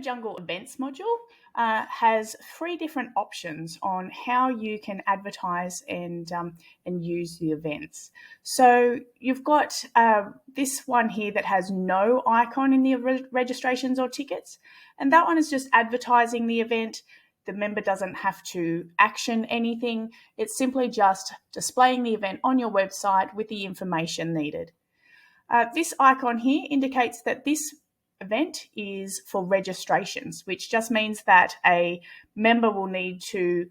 Jungle Events module has 3 different options on how you can advertise and use the events. So you've got this one here that has no icon in the registrations or tickets, and that one is just advertising the event. The member doesn't have to action anything. It's simply just displaying the event on your website with the information needed. This icon here indicates that this event is for registrations, which just means that a member will need to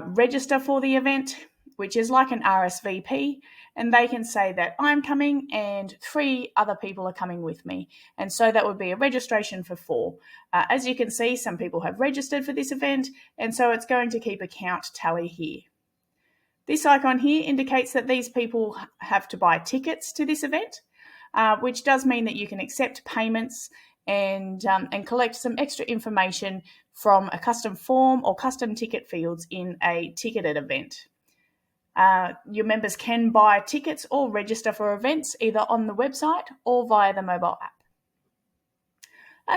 register for the event, which is like an RSVP, and they can say that I'm coming and 3 other people are coming with me. And so that would be a registration for 4. As you can see, some people have registered for this event, and so it's going to keep a count tally here. This icon here indicates that these people have to buy tickets to this event, which does mean that you can accept payments and collect some extra information from a custom form or custom ticket fields in a ticketed event. Your members can buy tickets or register for events either on the website or via the mobile app.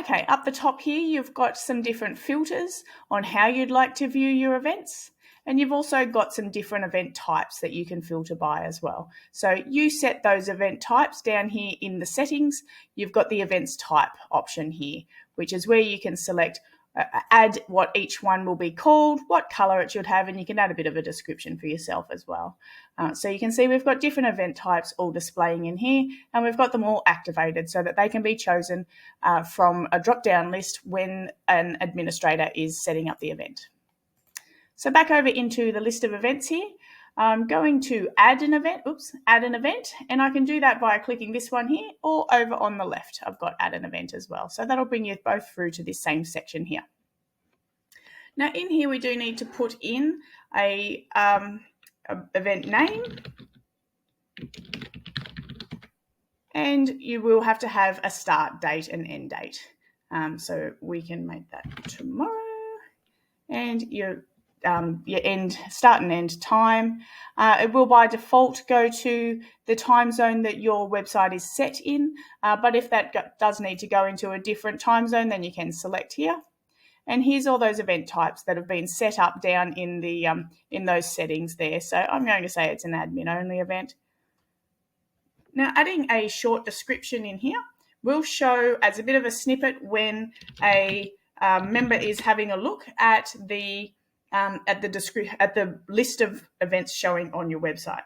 Okay, up the top here, you've got some different filters on how you'd like to view your events. And you've also got some different event types that you can filter by as well. So you set those event types down here in the settings. You've got the events type option here, which is where you can select, add what each one will be called, what color it should have, and you can add a bit of a description for yourself as well. So you can see we've got different event types all displaying in here, and we've got them all activated so that they can be chosen from a drop-down list when an administrator is setting up the event. So back over into the list of events here, I'm going to add an event, and I can do that by clicking this one here, or over on the left, I've got add an event as well. So that'll bring you both through to this same section here. Now in here, we do need to put in a event name, and you will have to have a start date and end date. So we can make that tomorrow, and your start and end time. It will by default go to the time zone that your website is set in, but if that does need to go into a different time zone, then you can select here. And here's all those event types that have been set up down in the in those settings there. So I'm going to say it's an admin only event. Now adding a short description in here will show as a bit of a snippet when a member is having a look at the list of events showing on your website.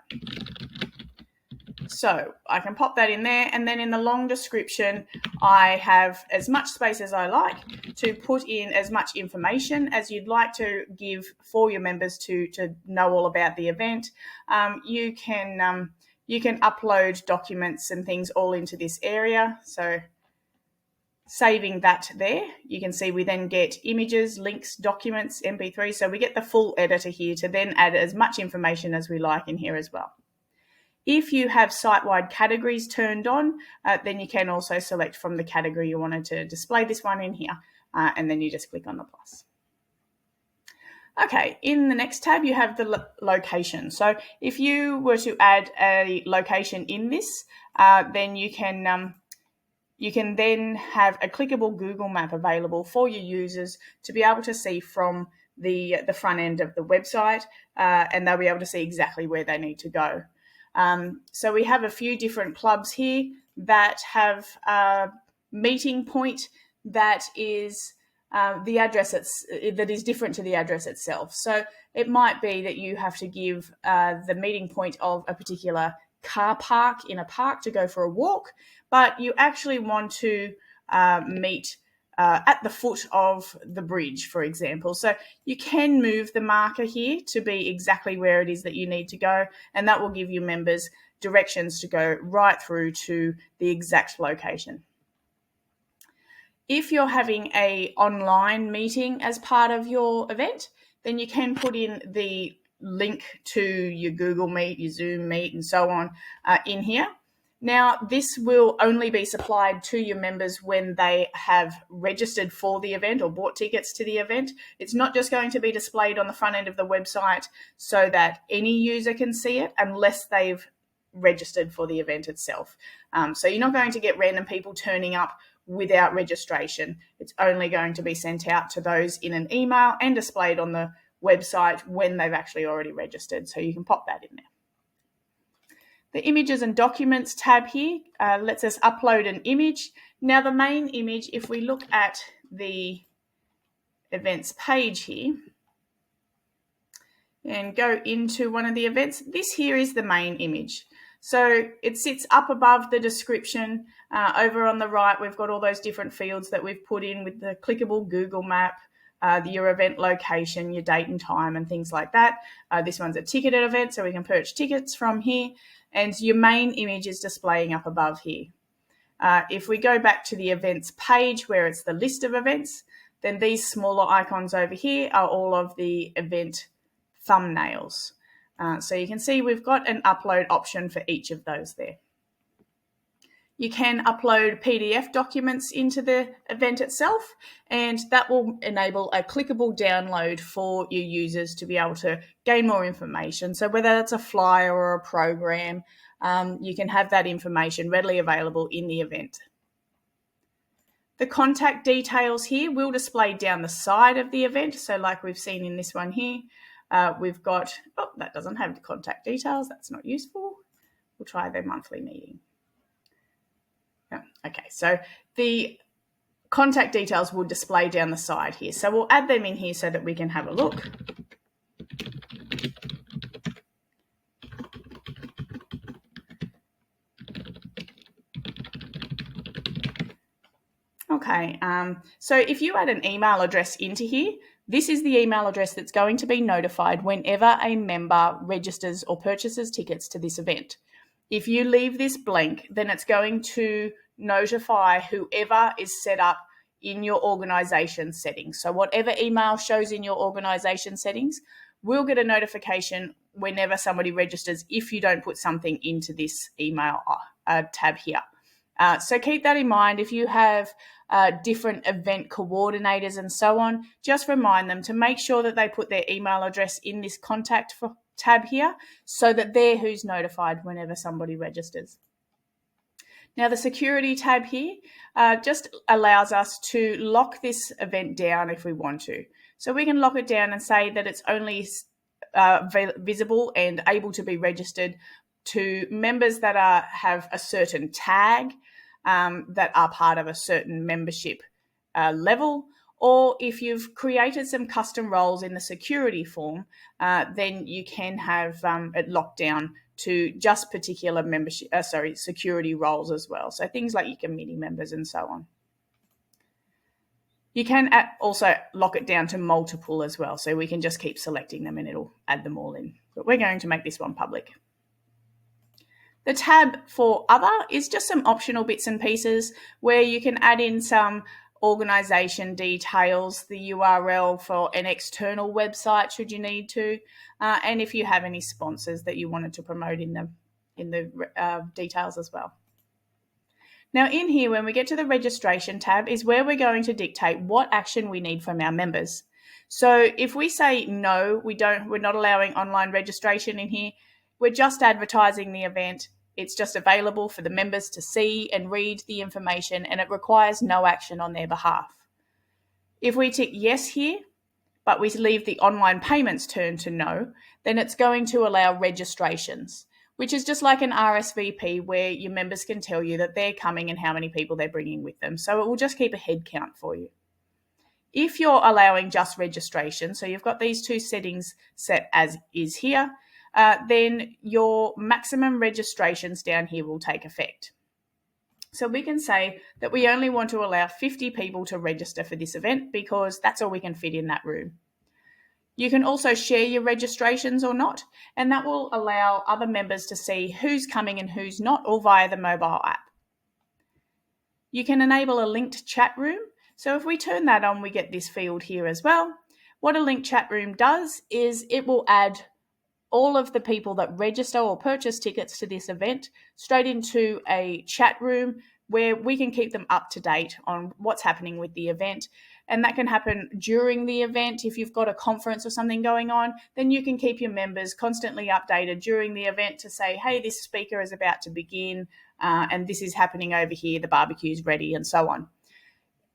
So I can pop that in there, and then in the long description, I have as much space as I like to put in as much information as you'd like to give for your members to know all about the event. You can upload documents and things all into this area. So saving that there, you can see we then get images, links, documents, MP3. So we get the full editor here to then add as much information as we like in here as well. If you have site-wide categories turned on, then you can also select from the category you wanted to display this one in here, and then you just click on the plus. Okay, in the next tab, you have the location. So if you were to add a location in this, then you can then have a clickable Google map available for your users to be able to see from the front end of the website, and they'll be able to see exactly where they need to go. So we have a few different clubs here that have a meeting point that is the address that is different to the address itself. So it might be that you have to give the meeting point of a particular car park in a park to go for a walk, but you actually want to meet at the foot of the bridge, for example. So you can move the marker here to be exactly where it is that you need to go, and that will give your members directions to go right through to the exact location. If you're having an online meeting as part of your event, then you can put in the link to your Google Meet, your Zoom Meet, and so on in here. Now, this will only be supplied to your members when they have registered for the event or bought tickets to the event. It's not just going to be displayed on the front end of the website so that any user can see it unless they've registered for the event itself. So you're not going to get random people turning up without registration. It's only going to be sent out to those in an email and displayed on the website when they've actually already registered. So you can pop that in there. The Images and Documents tab here lets us upload an image. Now the main image, if we look at the events page here and go into one of the events, this here is the main image. So it sits up above the description. Over on the right, we've got all those different fields that we've put in with the clickable Google map, your event location, your date and time, and things like that. This one's a ticketed event, so we can purchase tickets from here. And your main image is displaying up above here. If we go back to the events page where it's the list of events, then these smaller icons over here are all of the event thumbnails. So you can see we've got an upload option for each of those there. You can upload PDF documents into the event itself, and that will enable a clickable download for your users to be able to gain more information. So whether that's a flyer or a program, you can have that information readily available in the event. The contact details here will display down the side of the event. So like we've seen in this one here, we've got, oh, that doesn't have the contact details. That's not useful. We'll try the monthly meeting. Okay, so the contact details will display down the side here. So we'll add them in here so that we can have a look. Okay, so if you add an email address into here, this is the email address that's going to be notified whenever a member registers or purchases tickets to this event. If you leave this blank, then it's going to notify whoever is set up in your organization settings. So whatever email shows in your organization settings, we'll get a notification whenever somebody registers if you don't put something into this email tab here. So keep that in mind. If you have different event coordinators and so on, just remind them to make sure that they put their email address in this contact tab here so that they're who's notified whenever somebody registers. Now the security tab here just allows us to lock this event down if we want to. So we can lock it down and say that it's only visible and able to be registered to members that have a certain tag, that are part of a certain membership level, or if you've created some custom roles in the security form, then you can have it locked down to just particular security roles as well. So things like your committee members and so on. You can also lock it down to multiple as well. So we can just keep selecting them and it'll add them all in. But we're going to make this one public. The tab for Other is just some optional bits and pieces where you can add in some organisation details, the URL for an external website should you need to, and if you have any sponsors that you wanted to promote in the details as well. Now in here, when we get to the registration tab, is where we're going to dictate what action we need from our members. So if we say no, we're not allowing online registration in here, we're just advertising the event. It's just available for the members to see and read the information, and it requires no action on their behalf. If we tick yes here, but we leave the online payments turned to no, then it's going to allow registrations, which is just like an RSVP where your members can tell you that they're coming and how many people they're bringing with them. So it will just keep a head count for you. If you're allowing just registration, so you've got these two settings set as is here, then your maximum registrations down here will take effect. So we can say that we only want to allow 50 people to register for this event because that's all we can fit in that room. You can also share your registrations or not, and that will allow other members to see who's coming and who's not, all via the mobile app. You can enable a linked chat room. So if we turn that on, we get this field here as well. What a linked chat room does is it will add all of the people that register or purchase tickets to this event straight into a chat room where we can keep them up to date on what's happening with the event. And that can happen during the event. If you've got a conference or something going on, then you can keep your members constantly updated during the event to say, hey, this speaker is about to begin and this is happening over here, the barbecue's ready and so on.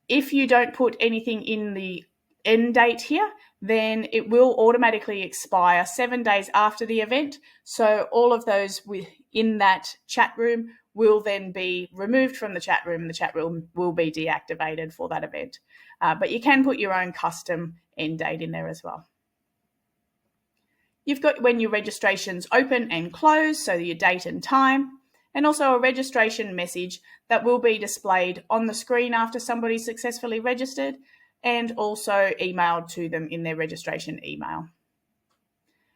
If you don't put anything in the end date here, then it will automatically expire 7 days after the event. So all of those within that chat room will then be removed from the chat room, and the chat room will be deactivated for that event. But you can put your own custom end date in there as well. You've got when your registrations open and close, so your date and time, and also a registration message that will be displayed on the screen after somebody's successfully registered, and also emailed to them in their registration email.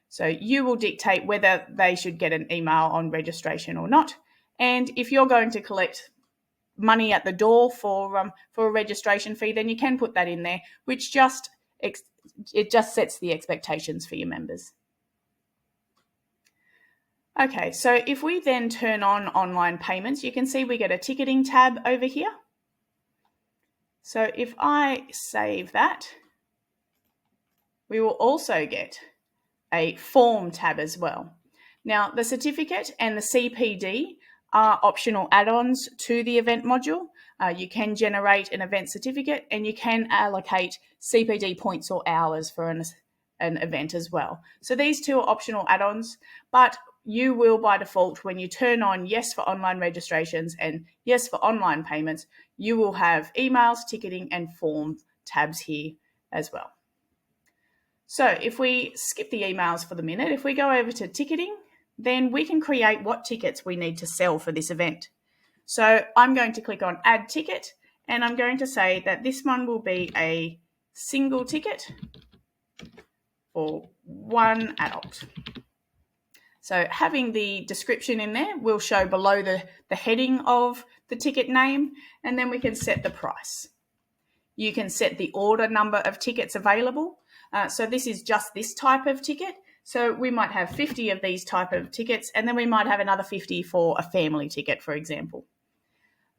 So you will dictate whether they should get an email on registration or not. And if you're going to collect money at the door for a registration fee, then you can put that in there, which just sets the expectations for your members. Okay, so if we then turn on online payments, you can see we get a ticketing tab over here. So if I save that, we will also get a form tab as well. Now, the certificate and the CPD are optional add-ons to the event module. You can generate an event certificate, and you can allocate CPD points or hours for an event as well. So these two are optional add-ons, but you will by default, when you turn on yes for online registrations and yes for online payments, you will have emails, ticketing, and form tabs here as well. So if we skip the emails for the minute, if we go over to ticketing, then we can create what tickets we need to sell for this event. So I'm going to click on add ticket, and I'm going to say that this one will be a single ticket for one adult. So having the description in there will show below the heading of the ticket name, and then we can set the price. You can set the order number of tickets available. So this is just this type of ticket. So we might have 50 of these type of tickets, and then we might have another 50 for a family ticket, for example.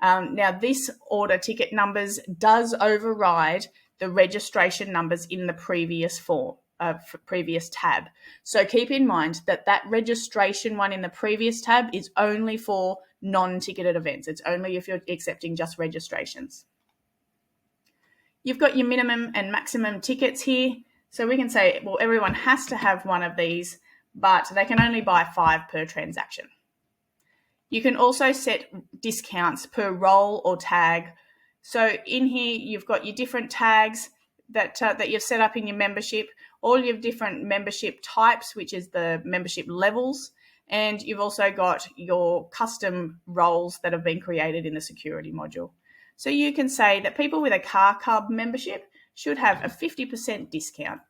Now, this order ticket numbers does override the registration numbers in the previous previous tab. So keep in mind that registration one in the previous tab is only for non-ticketed events. It's only if you're accepting just registrations. You've got your minimum and maximum tickets here. So we can say, well, everyone has to have one of these, but they can only buy 5 per transaction. You can also set discounts per role or tag. So in here, you've got your different tags that you've set up in your membership, all your different membership types, which is the membership levels, and you've also got your custom roles that have been created in the security module. So you can say that people with a Car Club membership should have a 50% discount.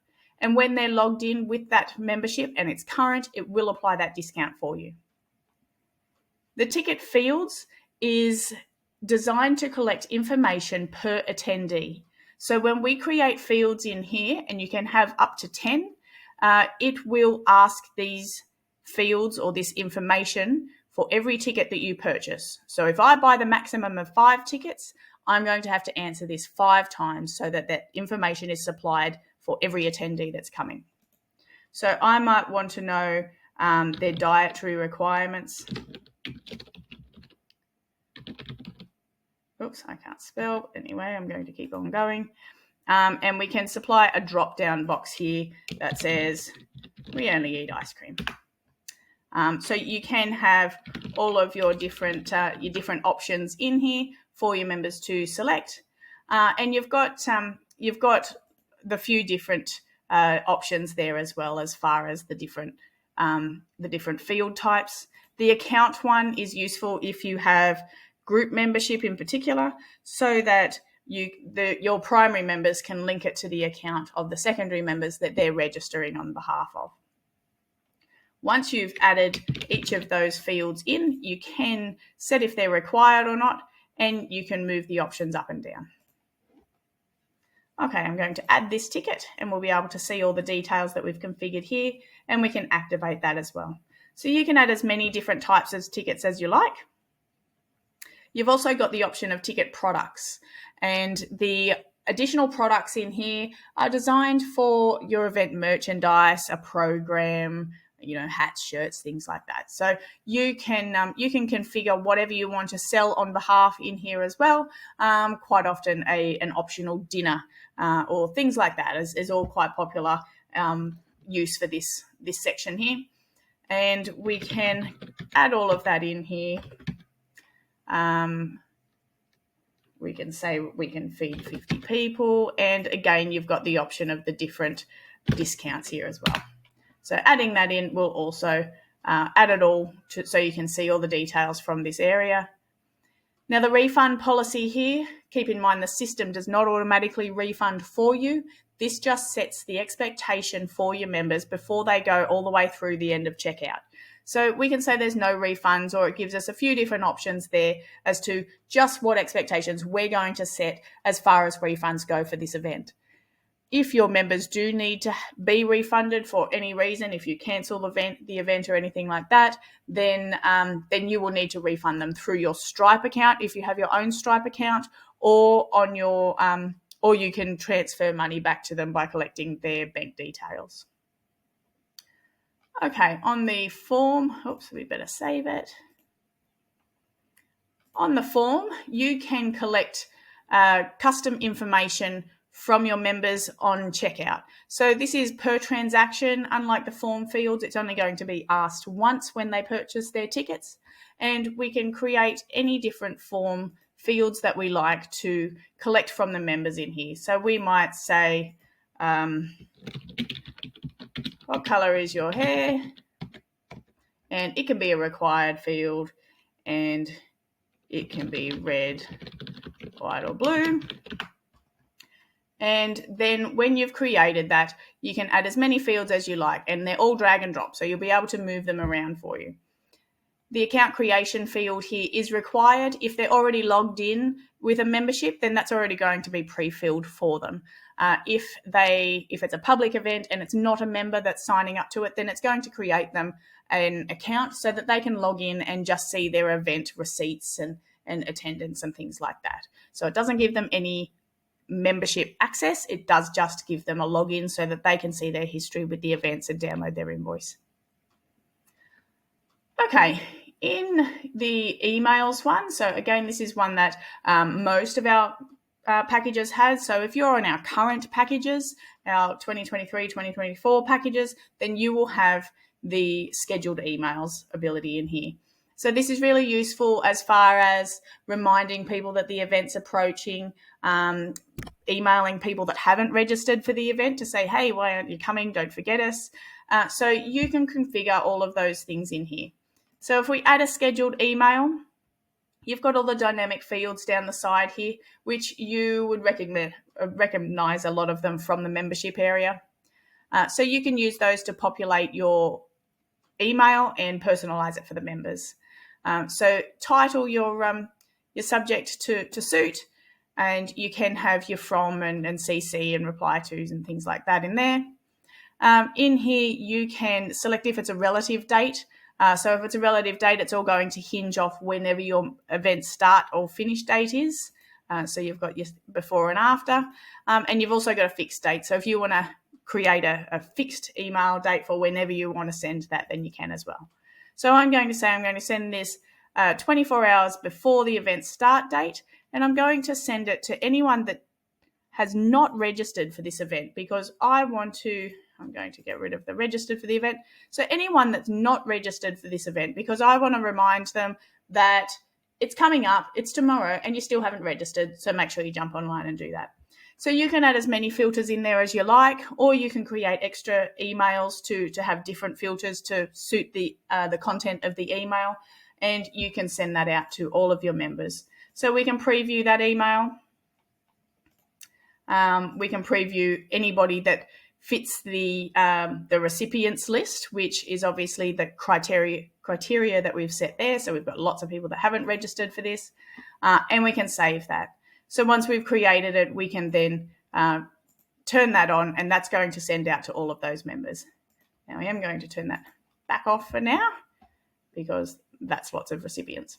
And when they're logged in with that membership and it's current, it will apply that discount for you. The ticket fields is designed to collect information per attendee. So when we create fields in here, and you can have up to 10, it will ask these fields or this information for every ticket that you purchase. So if I buy the maximum of 5 tickets, I'm going to have to answer this 5 times so that that information is supplied for every attendee that's coming. So I might want to know their dietary requirements. Oops, I can't spell. Anyway, I'm going to keep on going. And we can supply a drop-down box here that says, we only eat ice cream. So you can have all of your different options in here for your members to select. And you've got the few different options there as well, as far as the different field types. The account one is useful if you have group membership in particular, so that your primary members can link it to the account of the secondary members that they're registering on behalf of. Once you've added each of those fields in, you can set if they're required or not, and you can move the options up and down. Okay, I'm going to add this ticket, and we'll be able to see all the details that we've configured here, and we can activate that as well. So you can add as many different types of tickets as you like. You've also got the option of ticket products, and the additional products in here are designed for your event merchandise, a program, hats, shirts, things like that. So you can configure whatever you want to sell on behalf in here as well. Quite often an optional dinner or things like that is all quite popular use for this section here. And we can add all of that in here. We can say we can feed 50 people. And again, you've got the option of the different discounts here as well. So adding that in will also add it all so you can see all the details from this area. Now, the refund policy here, keep in mind the system does not automatically refund for you. This just sets the expectation for your members before they go all the way through the end of checkout. So we can say there's no refunds, or it gives us a few different options there as to just what expectations we're going to set as far as refunds go for this event. If your members do need to be refunded for any reason, if you cancel the event or anything like that, then you will need to refund them through your Stripe account if you have your own Stripe account, or on your or you can transfer money back to them by collecting their bank details. Okay, on the form, we better save it. On the form, you can collect custom information from your members on checkout. So this is per transaction. Unlike the form fields, it's only going to be asked once when they purchase their tickets. And we can create any different form fields that we like to collect from the members in here. So we might say, what color is your hair? And it can be a required field, and it can be red, white, or blue. And then when you've created that, you can add as many fields as you like, and they're all drag and drop, so you'll be able to move them around for you. The account creation field here is required. If they're already logged in with a membership, then that's already going to be pre-filled for them. If it's a public event and it's not a member that's signing up to it, then it's going to create them an account so that they can log in and just see their event receipts and attendance and things like that. So it doesn't give them any membership access. It does just give them a login so that they can see their history with the events and download their invoice. Okay, in the emails one, so again, this is one that most of our packages has. So if you're on our current packages, our 2023, 2024 packages, then you will have the scheduled emails ability in here. So this is really useful as far as reminding people that the event's approaching, emailing people that haven't registered for the event to say, hey, why aren't you coming? Don't forget us. So you can configure all of those things in here. So if we add a scheduled email, you've got all the dynamic fields down the side here, which you would recognize a lot of them from the membership area. So you can use those to populate your email and personalize it for the members. So title your subject to suit, and you can have your from and CC and reply tos and things like that in there. In here, you can select if it's a relative date. So if it's a relative date, it's all going to hinge off whenever your event start or finish date is. So you've got your before and after, and you've also got a fixed date. So if you want to create a fixed email date for whenever you want to send that, then you can as well. So I'm going to send this 24 hours before the event start date, and I'm going to send it to anyone that has not registered for this event, because I'm going to get rid of the registered for the event. So anyone that's not registered for this event, because I want to remind them that it's coming up, it's tomorrow, and you still haven't registered. So make sure you jump online and do that. So you can add as many filters in there as you like, or you can create extra emails to have different filters to suit the content of the email, and you can send that out to all of your members. So we can preview that email. We can preview anybody that fits the recipients list, which is obviously the criteria that we've set there. So we've got lots of people that haven't registered for this, and we can save that. So once we've created it, we can then turn that on, and that's going to send out to all of those members. Now I am going to turn that back off for now, because that's lots of recipients.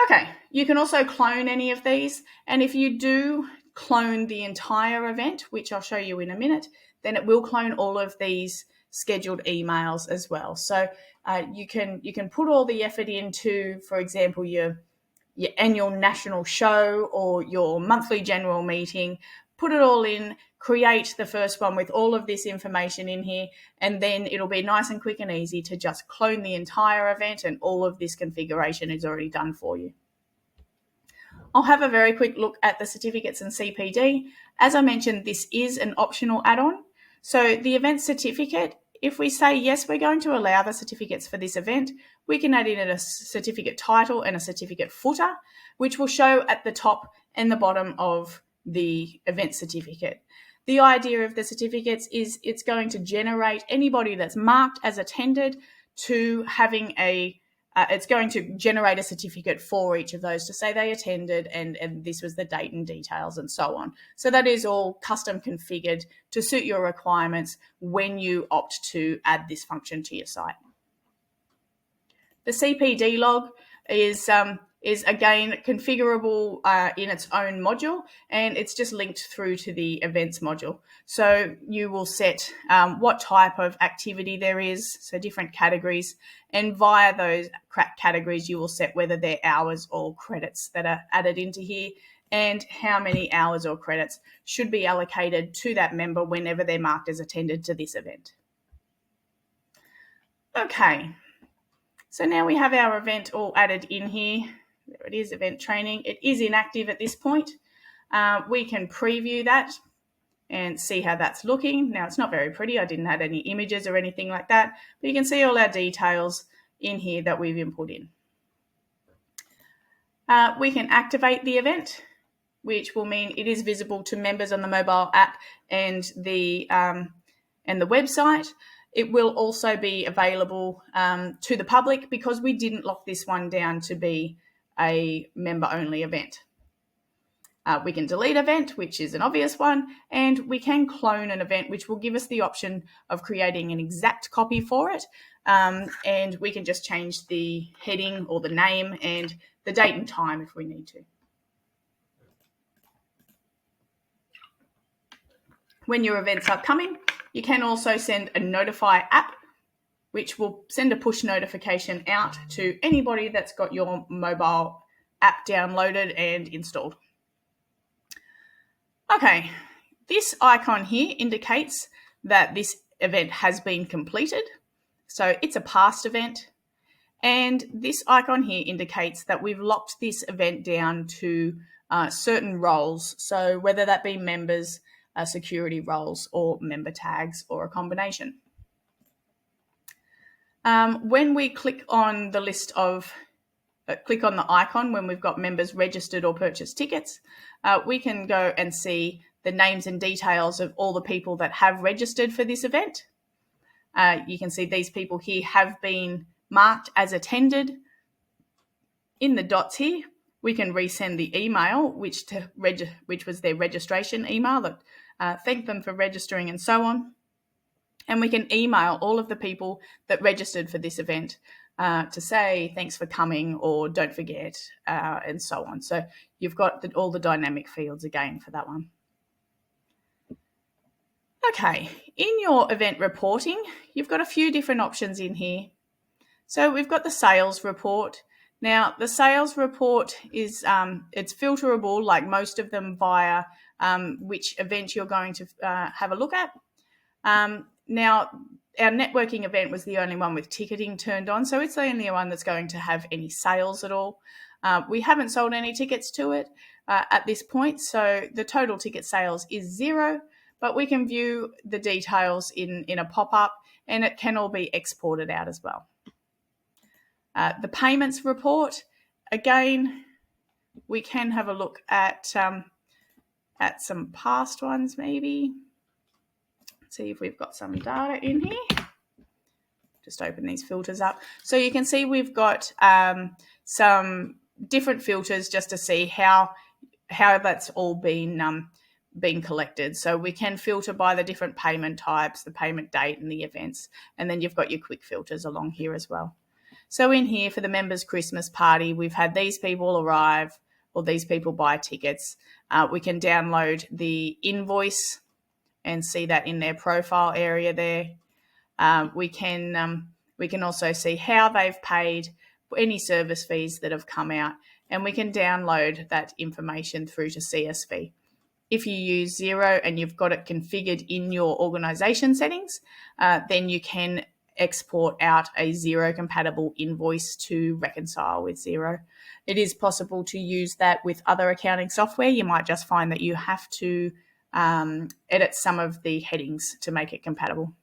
Okay, you can also clone any of these, and if you do clone the entire event, which I'll show you in a minute, then it will clone all of these scheduled emails as well. So you can put all the effort into, for example, your annual national show or your monthly general meeting, put it all in, create the first one with all of this information in here, and then it'll be nice and quick and easy to just clone the entire event, and all of this configuration is already done for you. I'll have a very quick look at the certificates and CPD. As I mentioned, this is an optional add-on. So the event certificate, if we say, yes, we're going to allow the certificates for this event, we can add in a certificate title and a certificate footer, which will show at the top and the bottom of the event certificate. The idea of the certificates is it's going to generate anybody that's marked as attended to having it's going to generate a certificate for each of those to say they attended and this was the date and details and so on. So that is all custom configured to suit your requirements when you opt to add this function to your site. The CPD log is again configurable in its own module, and it's just linked through to the events module. So you will set what type of activity there is, so different categories, and via those categories you will set whether they're hours or credits that are added into here, and how many hours or credits should be allocated to that member whenever they're marked as attended to this event. Okay, so now we have our event all added in here. There it is, event training. It is inactive at this point. We can preview that and see how that's looking. Now, it's not very pretty. I didn't add any images or anything like that, but you can see all our details in here that we've input in. We can activate the event, which will mean it is visible to members on the mobile app and the website. It will also be available to the public because we didn't lock this one down to be a member-only event. We can delete event, which is an obvious one, and we can clone an event, which will give us the option of creating an exact copy for it, and we can just change the heading or the name and the date and time if we need to. When your event's upcoming, you can also send a notify app, which will send a push notification out to anybody that's got your mobile app downloaded and installed. Okay, this icon here indicates that this event has been completed. So it's a past event. And this icon here indicates that we've locked this event down to certain roles. So whether that be members, security roles, or member tags, or a combination. When we click on the list of, click on the icon when we've got members registered or purchased tickets, we can go and see the names and details of all the people that have registered for this event. You can see these people here have been marked as attended. In the dots here, we can resend the email, which was their registration email that thanked them for registering and so on. And we can email all of the people that registered for this event to say thanks for coming or don't forget and so on. So you've got all the dynamic fields again for that one. Okay, in your event reporting, you've got a few different options in here. So we've got the sales report. Now, the sales report is it's filterable like most of them via which event you're going to have a look at. Now, our networking event was the only one with ticketing turned on, so it's the only one that's going to have any sales at all. We haven't sold any tickets to it at this point, so the total ticket sales is 0, but we can view the details in a pop-up, and it can all be exported out as well. The payments report, again, we can have a look at some past ones maybe. See if we've got some data in here. Just open these filters up. So you can see we've got some different filters just to see how that's all been collected. So we can filter by the different payment types, the payment date and the events. And then you've got your quick filters along here as well. So in here for the members' Christmas party, we've had these people arrive or these people buy tickets. We can download the invoice and see that in their profile area there. We can also see how they've paid, any service fees that have come out, and we can download that information through to CSV. If you use Xero and you've got it configured in your organization settings, then you can export out a Xero compatible invoice to reconcile with Xero. It is possible to use that with other accounting software. You might just find that you have to edit some of the headings to make it compatible.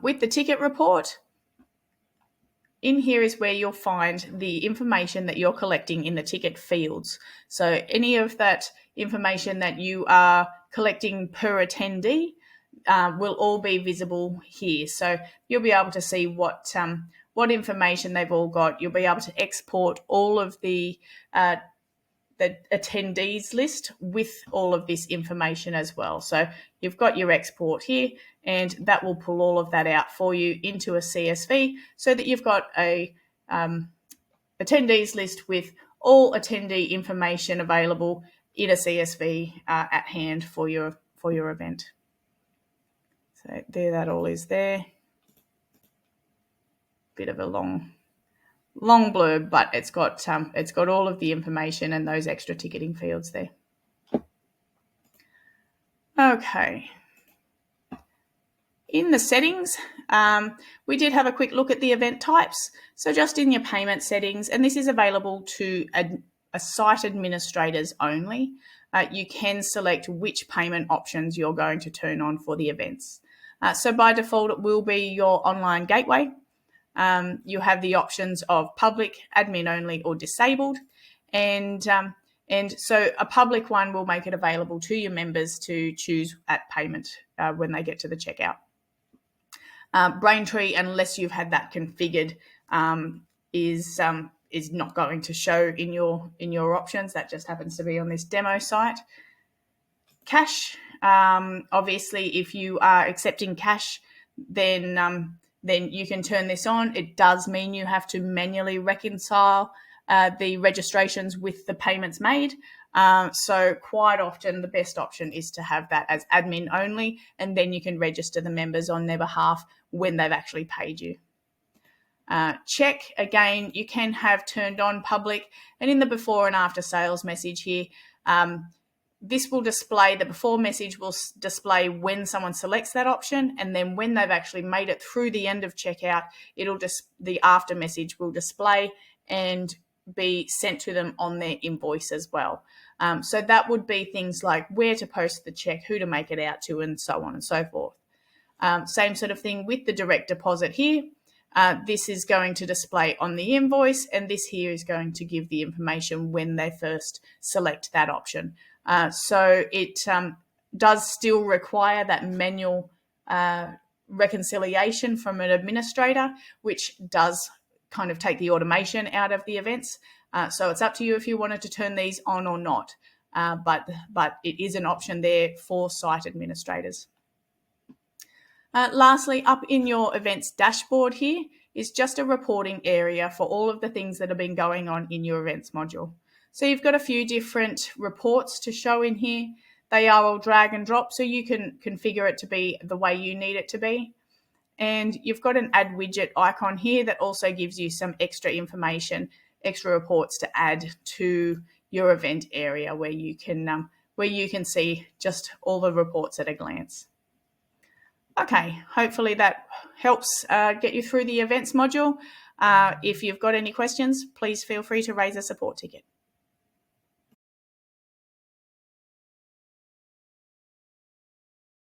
With the ticket report, in here is where you'll find the information that you're collecting in the ticket fields. So any of that information that you are collecting per attendee will all be visible here. So you'll be able to see what information they've all got. You'll be able to export all of the attendees list with all of this information as well. So you've got your export here, and that will pull all of that out for you into a CSV so that you've got a attendees list with all attendee information available in a CSV at hand for your event. So there, that all is there. Bit of a long blurb, but it's got all of the information and those extra ticketing fields there. Okay. In the settings, we did have a quick look at the event types. So just in your payment settings, and this is available to a site administrators only, you can select which payment options you're going to turn on for the events. So by default, it will be your online gateway. You have the options of public, admin only, or disabled. And so a public one will make it available to your members to choose at payment when they get to the checkout. Braintree, unless you've had that configured, is not going to show in your options. That just happens to be on this demo site. Cash, obviously, if you are accepting cash, then you can turn this on. It does mean you have to manually reconcile the registrations with the payments made. So quite often the best option is to have that as admin only, and then you can register the members on their behalf when they've actually paid you. Check, again, you can have turned on public, and in the before and after sales message here, this will display, the before message will display when someone selects that option, and then when they've actually made it through the end of checkout, the after message will display and be sent to them on their invoice as well. So that would be things like where to post the check, who to make it out to, and so on and so forth. Same sort of thing with the direct deposit here. This is going to display on the invoice, and this here is going to give the information when they first select that option. So it does still require that manual reconciliation from an administrator, which does kind of take the automation out of the events. So it's up to you if you wanted to turn these on or not, but it is an option there for site administrators. Lastly, up in your events dashboard here is just a reporting area for all of the things that have been going on in your events module. So you've got a few different reports to show in here. They are all drag and drop, so you can configure it to be the way you need it to be. And you've got an add widget icon here that also gives you some extra information, extra reports to add to your event area where you can see just all the reports at a glance. Okay, hopefully that helps get you through the events module. If you've got any questions, please feel free to raise a support ticket.